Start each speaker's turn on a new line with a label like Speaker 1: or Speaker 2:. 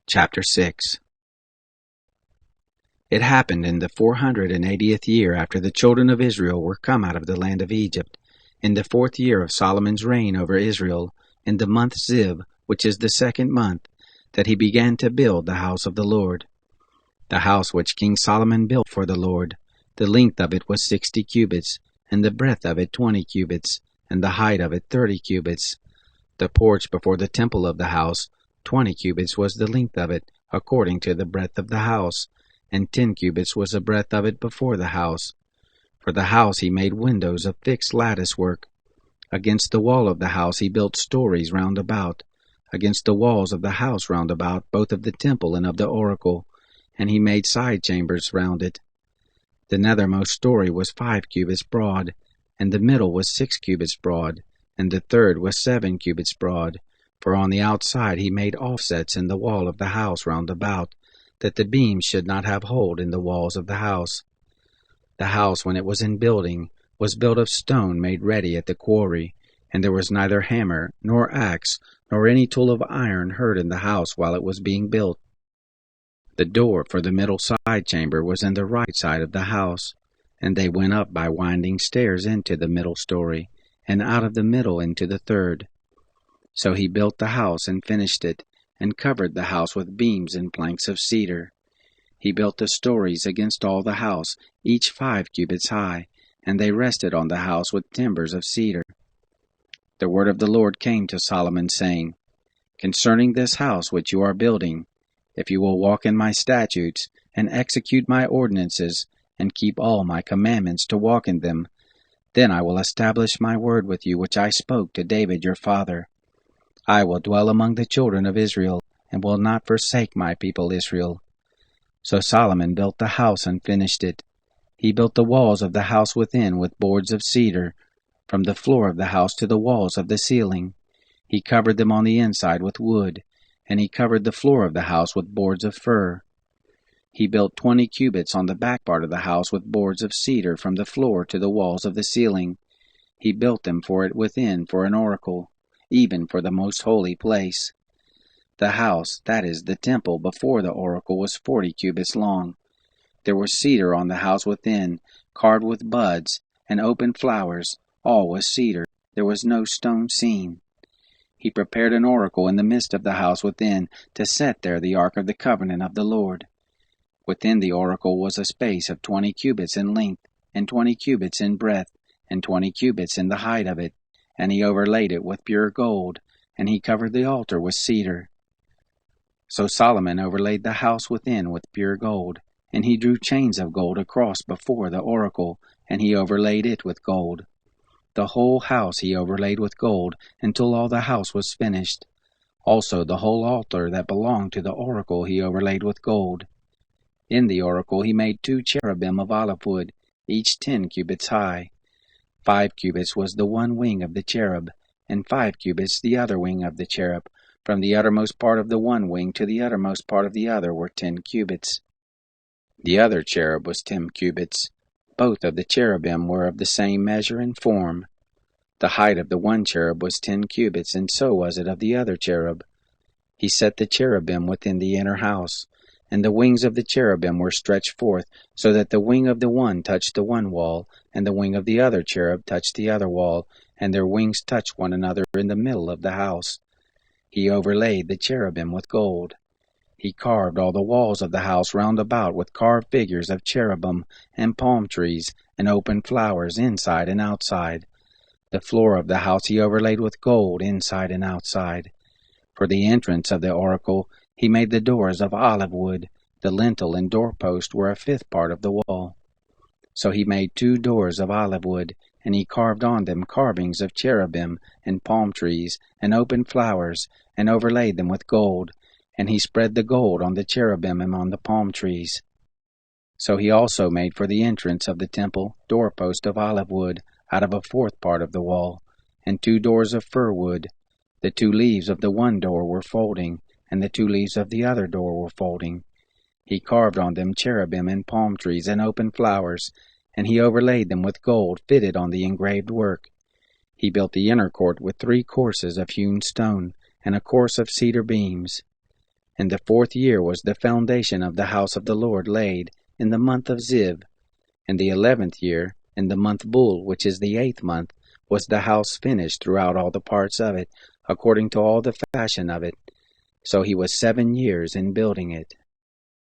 Speaker 1: Chapter 6. It happened in the 480th year after the children of Israel were come out of the land of Egypt, in the 4th year of Solomon's reign over Israel, in the month Ziv, which is the 2nd month, that he began to build the house of the Lord. The house which King Solomon built for the Lord, the length of it was 60 cubits, and the breadth of it 20 cubits, and the height of it 30 cubits. The porch before the temple of the house, 20 cubits was the length of it, according to the breadth of the house, and 10 cubits was the breadth of it before the house. For the house he made windows of fixed lattice work. Against the wall of the house he built stories round about, against the walls of the house round about, both of the temple and of the oracle, and he made side chambers round it. The nethermost story was 5 cubits broad, and the middle was 6 cubits broad, and the third was 7 cubits broad. For on the outside he made offsets in the wall of the house round about, that the beams should not have hold in the walls of the house. The house, when it was in building, was built of stone made ready at the quarry, and there was neither hammer, nor axe, nor any tool of iron heard in the house while it was being built. The door for the middle side chamber was in the right side of the house, and they went up by winding stairs into the middle story, and out of the middle into the third. So he built the house and finished it, and covered the house with beams and planks of cedar. He built the stories against all the house, each 5 cubits high, and they rested on the house with timbers of cedar. The word of the Lord came to Solomon, saying, Concerning this house which you are building, if you will walk in my statutes, and execute my ordinances, and keep all my commandments to walk in them, then I will establish my word with you which I spoke to David your father. I will dwell among the children of Israel, and will not forsake my people Israel. So Solomon built the house and finished it. He built the walls of the house within with boards of cedar, from the floor of the house to the walls of the ceiling. He covered them on the inside with wood, and he covered the floor of the house with boards of fir. He built 20 cubits on the back part of the house with boards of cedar from the floor to the walls of the ceiling. He built them for it within for an oracle, even for the most holy place. The house, that is, the temple before the oracle, was 40 cubits long. There was cedar on the house within, carved with buds, and open flowers, all was cedar. There was no stone seen. He prepared an oracle in the midst of the house within, to set there the ark of the covenant of the Lord. Within the oracle was a space of 20 cubits in length, and 20 cubits in breadth, and 20 cubits in the height of it, and he overlaid it with pure gold, and he covered the altar with cedar. So Solomon overlaid the house within with pure gold, and he drew chains of gold across before the oracle, and he overlaid it with gold. The whole house he overlaid with gold, until all the house was finished. Also the whole altar that belonged to the oracle he overlaid with gold. In the oracle he made 2 cherubim of olive wood, each 10 cubits high. 5 cubits was the one wing of the cherub, and 5 cubits the other wing of the cherub. From the uttermost part of the one wing to the uttermost part of the other were 10 cubits. The other cherub was 10 cubits. Both of the cherubim were of the same measure and form. The height of the one cherub was 10 cubits, and so was it of the other cherub. He set the cherubim within the inner house, and the wings of the cherubim were stretched forth, so that the wing of the one touched the one wall, and the wing of the other cherub touched the other wall, and their wings touched one another in the middle of the house. He overlaid the cherubim with gold. He carved all the walls of the house round about with carved figures of cherubim, and palm trees, and open flowers inside and outside. The floor of the house he overlaid with gold inside and outside. For the entrance of the oracle he made the doors of olive wood. The lintel and doorpost were a 5th part of the wall. So he made 2 doors of olive wood, and he carved on them carvings of cherubim, and palm trees, and open flowers, and overlaid them with gold, and he spread the gold on the cherubim and on the palm trees. So he also made for the entrance of the temple doorpost of olive wood, out of a 4th part of the wall, and 2 doors of fir wood. The 2 leaves of the one door were folding, and the 2 leaves of the other door were folding. He carved on them cherubim and palm trees and open flowers, and he overlaid them with gold fitted on the engraved work. He built the inner court with 3 courses of hewn stone, and a course of cedar beams. And the 4th year was the foundation of the house of the Lord laid, in the month of Ziv. And the 11th year, in the month Bul, which is the 8th month, was the house finished throughout all the parts of it, according to all the fashion of it. So he was 7 years in building it.